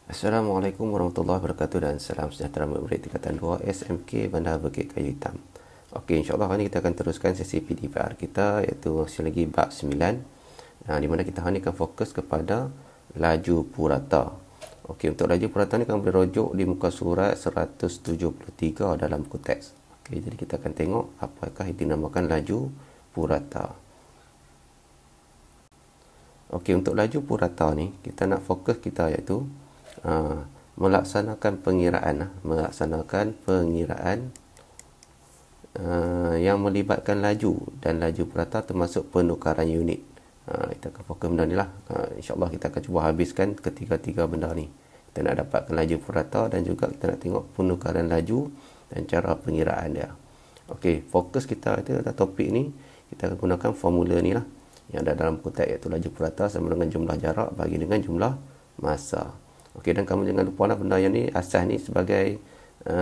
Assalamualaikum warahmatullahi wabarakatuh dan salam sejahtera murid tingkatan 2 SMK Bandar Bukit Kayu Hitam. Okey, insya-Allah hari ini kita akan teruskan sesi PDPR kita, iaitu masih lagi bab 9. Di mana kita hari ini akan fokus kepada laju purata. Okey, untuk laju purata ni akan berujuk di muka surat 173 dalam buku teks. Okey, jadi kita akan tengok apakah yang dinamakan laju purata. Okey, untuk laju purata ni kita nak fokus kita iaitu melaksanakan pengiraan yang melibatkan laju dan laju purata termasuk penukaran unit. Kita akan fokus benda ni lah. InsyaAllah kita akan cuba habiskan ketiga-tiga benda ni. Kita nak dapatkan laju purata dan juga kita nak tengok penukaran laju dan cara pengiraan dia. Okey, fokus kita itu adalah topik ni. Kita akan gunakan formula ni lah yang ada dalam buku teks, iaitu laju purata sama dengan jumlah jarak bagi dengan jumlah masa. Okey, dan kamu jangan lupa lah benda yang ni, asas ni sebagai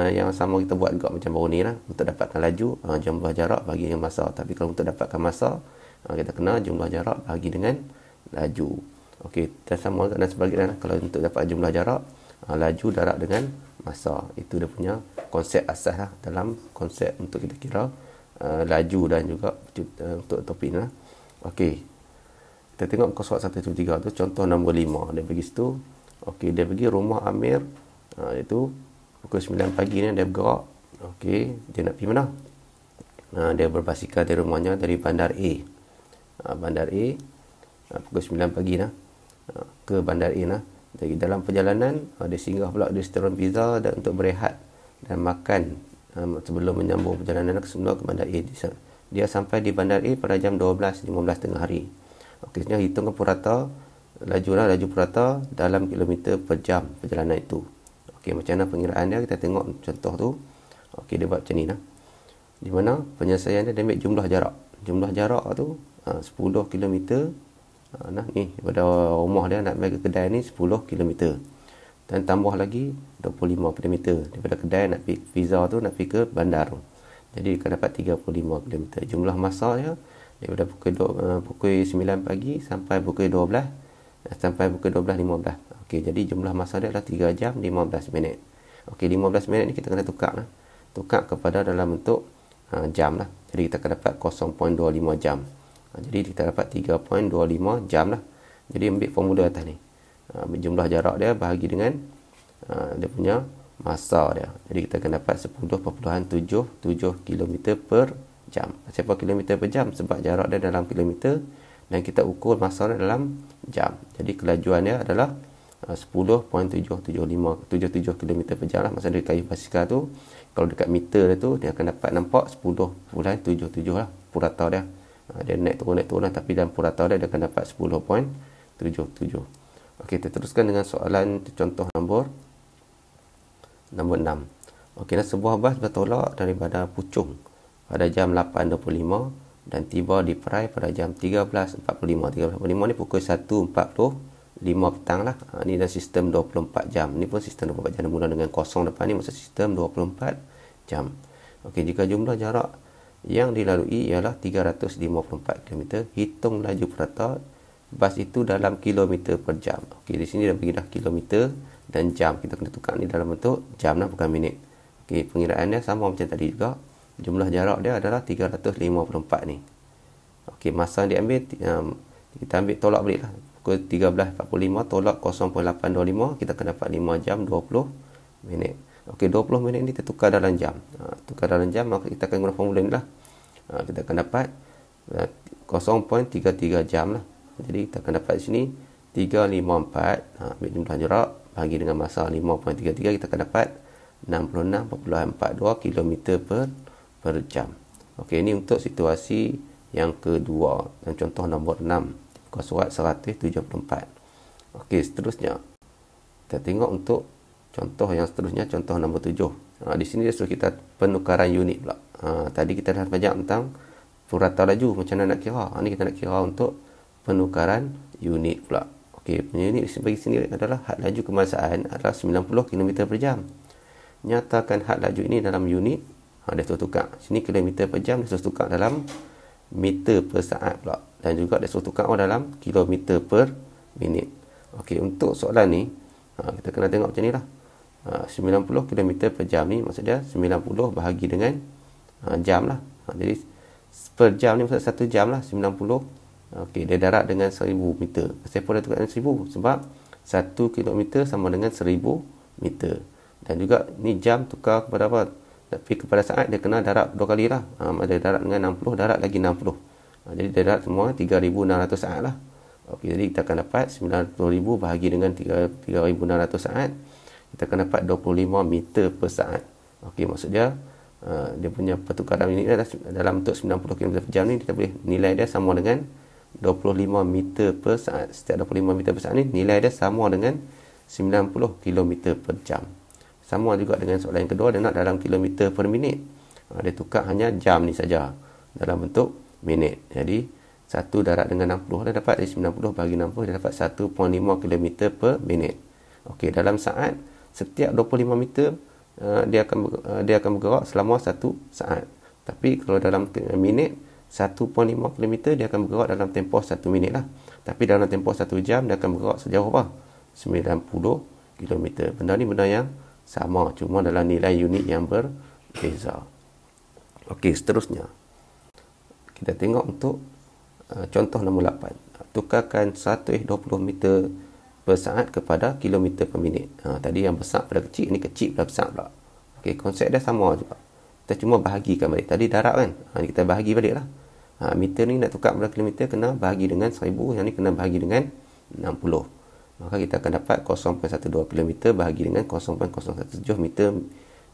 yang sama kita buat juga macam baru ni lah. Untuk dapatkan laju, jumlah jarak bagi dengan masa. Tapi kalau untuk dapatkan masa, kita kena jumlah jarak bagi dengan laju. Okey, dan sama dan sebaliknya lah. Kalau untuk dapat jumlah jarak, laju darab dengan masa. Itu dia punya konsep asas lah dalam konsep untuk kita kira laju dan juga untuk topik ni lah. Okey, kita tengok muka surat 173 tu, contoh nombor 5. Dia bagi situ, okey, dia bagi rumah Amir, itu pukul 9 pagi ni dia bergerak. Okey, dia nak pergi mana? Dia berbasikal dari rumahnya dari bandar A. Bandar A, pukul 9 pagi ke bandar A . Jadi dalam perjalanan, dia singgah pula di restoran pizza dan untuk berehat dan makan sebelum menyambung perjalanan semula ke bandar A. Dia sampai di bandar A pada jam 12.15 tengah hari. Okey, sebenarnya hitungkan purata laju purata dalam kilometer per jam perjalanan itu. Okey, macam mana pengiraan dia, kita tengok contoh tu. Okey, dia buat macam ni . Di mana penyelesaian dia ambil jumlah jarak. Jumlah jarak tu 10 km. Ni daripada rumah dia nak pergi ke kedai ni 10 km. Dan tambah lagi 25 km. Daripada kedai nak pergi pizza tu nak pergi ke bandar. Jadi akan dapat 35 km. Jumlah masa dia daripada pukul 9 pagi sampai pukul 12.15. Okey, jadi jumlah masa dia adalah 3 jam 15 minit. Okey, 15 minit ni kita kena tukar tukar kepada dalam bentuk jam lah. Jadi kita akan dapat 0.25 jam. Jadi kita dapat 3.25 jam lah. Jadi ambil formula atas ni. Ambil jumlah jarak dia bahagi dengan dia punya masa dia. Jadi kita akan dapat 10.77 km per jam. Siapa kilometer per jam? Sebab jarak dia dalam kilometer dan kita ukur masa dia dalam jam. Jadi kelajuan dia adalah 10.77 km per jam lah. Masa dia kayu basikal tu, kalau dekat meter dia tu, dia akan dapat nampak 10.77 lah purata dia. Dia naik turun lah, tapi dalam purata dia akan dapat 10.77. Okey, kita teruskan dengan soalan contoh nombor 6. Okey, sebuah bas bertolak daripada Puchong pada jam 8.25 dan tiba di Perai pada jam 13.45. 13.45 ni pukul 1.45 petang lah. Ni dalam sistem 24 jam. Ni pun sistem 24 jam. Mula dengan kosong depan ni maksud sistem 24 jam. Okey, jika jumlah jarak yang dilalui ialah 354 km, hitung laju purata bas itu dalam kilometer per jam. Okey, di sini dah bagi dah kilometer dan jam. Kita kena tukar ni dalam bentuk jam lah, bukan minit. Okey, pengiraannya sama macam tadi juga. Jumlah jarak dia adalah 354 ni. Okey, masa yang diambil, kita ambil tolak balik lah. Pukul 13.45 tolak 0.825, kita akan dapat 5 jam 20 minit. Okey, 20 minit ni kita tukar dalam jam. Tukar dalam jam, maka kita akan guna formula ni lah. Kita akan dapat 0.33 jam lah. Jadi kita akan dapat di sini 354. Ambil jumlah jarak bagi dengan masa 5.33, kita akan dapat 66.42 km per jam. Okey, ini untuk situasi yang kedua dan contoh nombor 6, muka surat 174. Okey, seterusnya kita tengok untuk contoh yang seterusnya, contoh nombor 7. Di sini dia suruh kita penukaran unit pula. Tadi kita dah belajar tentang purata laju, macam mana nak kira. Ni kita nak kira untuk penukaran unit pula. Okey, unit bagi sini adalah had laju kemassaan adalah 90 km per jam. Nyatakan had laju ini dalam unit. Dia suruh tukar. Sini kilometer per jam, dia suruh tukar dalam meter per saat pula. Dan juga dia suruh tukar dalam kilometer per minit. Okey, untuk soalan ni, Kita kena tengok macam ni lah. 90 km per jam ni maksud dia 90 bahagi dengan jam lah. Jadi per jam ni maksud 1 jam lah 90. Okey, dia darat dengan 1000 meter. Kenapa dia tukar dengan 1000? Sebab 1 km sama dengan 1000 meter. Dan juga ni jam tukar kepada apa? Tapi kepada saat dia kena darat 2 kali lah. Dia darat dengan 60, darat lagi 60. Jadi dia darat semua 3600 saat lah. Okey, jadi kita akan dapat 90,000 bahagi dengan 3600 saat. Kita akan dapat 25 meter per saat. Okey, maksud dia dia punya pertukaran unit dalam bentuk 90 km per jam ni, kita boleh nilai dia sama dengan 25 meter per saat. Setiap 25 meter per saat ni nilai dia sama dengan 90 km per jam. Sama juga dengan soalan yang kedua, dia nak dalam kilometer per minit. Dia tukar hanya jam ni saja dalam bentuk minit. Jadi 1 darat dengan 60, dia dapat 90 bagi 60, dia dapat 1.5 km per minit. Okey, dalam saat setiap 25 meter dia akan bergerak selama 1 saat. Tapi kalau dalam minit 1.5 km dia akan bergerak dalam tempoh 1 minit lah. Tapi dalam tempoh 1 jam dia akan bergerak sejauh apa? 90 km. Benda ni benda yang sama, cuma dalam nilai unit yang berbeza. Okey, seterusnya kita tengok untuk contoh nombor 8. Tukarkan 120 meter per saat kepada kilometer per minit. Tadi yang besar pada kecil, ni kecil pada besar pula. Okey, konsep dia sama juga. Kita cuma bahagikan balik. Tadi darat kan? Kita bahagi balik lah. Meter ni nak tukar pada kilometer, kena bahagi dengan 1000. Yang ni kena bahagi dengan 60. Maka kita akan dapat 0.12 km bahagi dengan 0.017 meter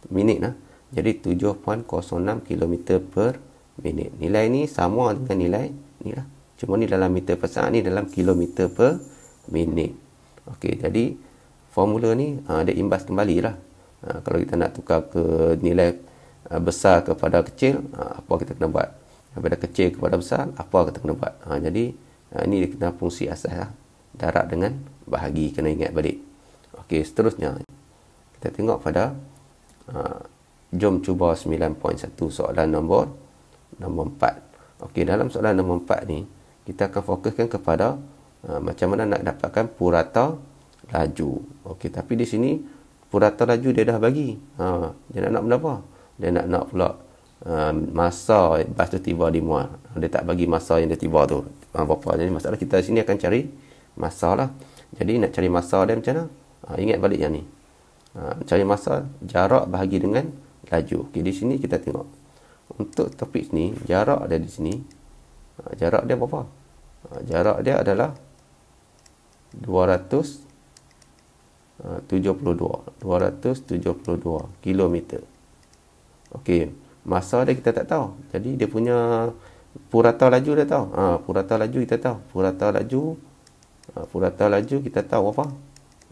minit lah. Jadi 7.06 km per minit. Nilai ni sama dengan nilai ni lah. Cuma ni dalam meter per saat, ni dalam kilometer per minit. Okey, jadi formula ni dia imbas kembali lah. Kalau kita nak tukar ke nilai besar kepada kecil, apa kita kena buat? Daripada kecil kepada besar, apa kita kena buat? Jadi ini dia kena fungsi asas lah. Darat dengan bahagi, kena ingat balik. Okey, seterusnya kita tengok pada jom cuba 9.1 soalan nombor 4. Okey, dalam soalan nombor 4 ni kita akan fokuskan kepada macam mana nak dapatkan purata laju. Okey, tapi di sini purata laju dia dah bagi. Dia nak benda apa? Dia nak pula masa bas tu tiba di muar. Dia tak bagi masa yang dia tiba tu. Berapa? Jadi masalah kita sini akan cari masa lah. Jadi nak cari masa dia macam mana? Ingat balik yang ni. Cari masa, jarak bahagi dengan laju. Okey, di sini kita tengok. Untuk topik ni, jarak dia di sini. Jarak dia berapa? Jarak dia adalah 272 kilometer. Okey, masa dia kita tak tahu. Jadi dia punya purata laju dia tahu. Purata laju kita tahu. Purata laju kita tahu apa?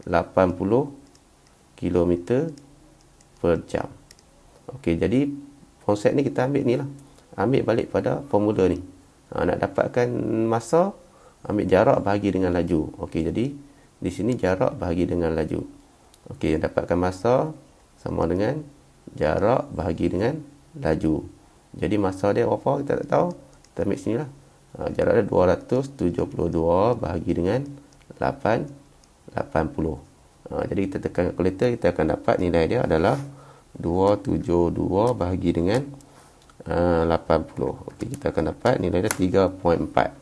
80 km per jam. Okey, jadi konsep ni kita ambil ni lah. Ambil balik pada formula ni. Nak dapatkan masa, ambil jarak bahagi dengan laju. Okey, jadi di sini jarak bahagi dengan laju. Okey, dapatkan masa sama dengan jarak bahagi dengan laju. Jadi masa dia apa kita tak tahu. Kita ambil sini lah. Jarak dia 272 bahagi dengan 80. Jadi kita tekan kalkulator, kita akan dapat nilai dia adalah 272 bahagi dengan 80. Okey, kita akan dapat nilai dia 3.4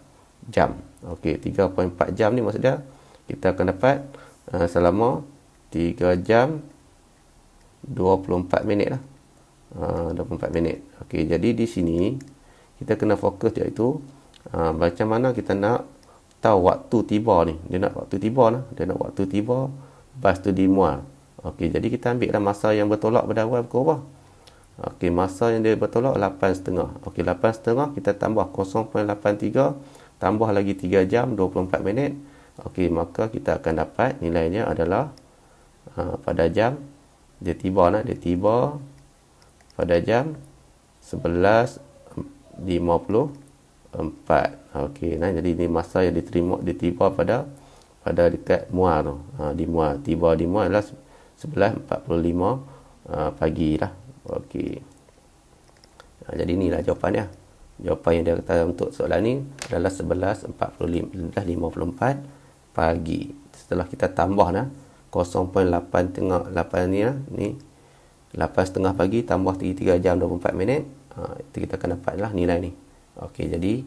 jam. Okey, 3.4 jam ni maksud dia kita akan dapat selama 3 jam 24 minit lah. 24 minit. Okey, jadi di sini kita kena fokus iaitu macam mana kita nak tahu waktu tiba ni. Dia nak waktu tiba lah. Dia nak waktu tiba bas tu di muar. Okey, jadi kita ambil lah masa yang bertolak pada awal pukul berapa? Okey, masa yang dia bertolak 8.5. Okey, 8.5 kita tambah 0.83 tambah lagi 3 jam 24 minit. Okey, maka kita akan dapat nilainya adalah pada jam dia tiba pada jam 11.54. Okey, nah jadi ini masa yang ditiba pada dekat muar tu. Di muar, tiba di muar adalah 11.45 pagi lah. Okey. Jadi inilah jawapannya. Jawapan yang dia kata untuk soalan ni adalah 11.54 pagi. Setelah kita tambah 0.8 tengah 8 ni lah, ni 8.30 pagi tambah 3 jam 24 minit, itu kita akan dapatlah nilai ni. Okey, jadi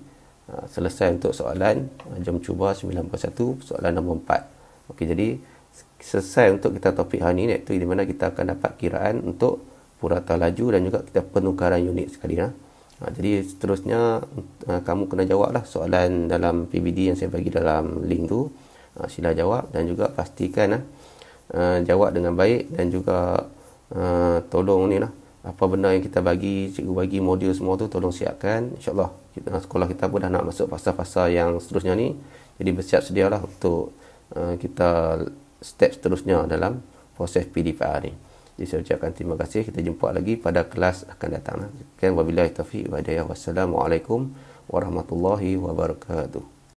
selesai untuk soalan. Jom cuba 91 soalan nombor 4. Okey, jadi selesai untuk kita topik hari ni, iaitu di mana kita akan dapat kiraan untuk purata laju dan juga kita penukaran unit sekali lah. Jadi seterusnya kamu kena jawablah soalan dalam PBD yang saya bagi dalam link tu. Sila jawab dan juga pastikan jawab dengan baik, dan juga tolong ni lah, apa benda yang kita bagi, cikgu bagi modul semua tu tolong siapkan. InsyaAllah sekolah kita pun dah nak masuk fasa-fasa yang seterusnya ni, jadi bersiap sedialah untuk kita step seterusnya dalam proses PDPR ni. Jadi saya ucapkan terima kasih. Kita jumpa lagi pada kelas akan datang. Wabillahi taufiq wa hidayah. Wassalamualaikum warahmatullahi wabarakatuh.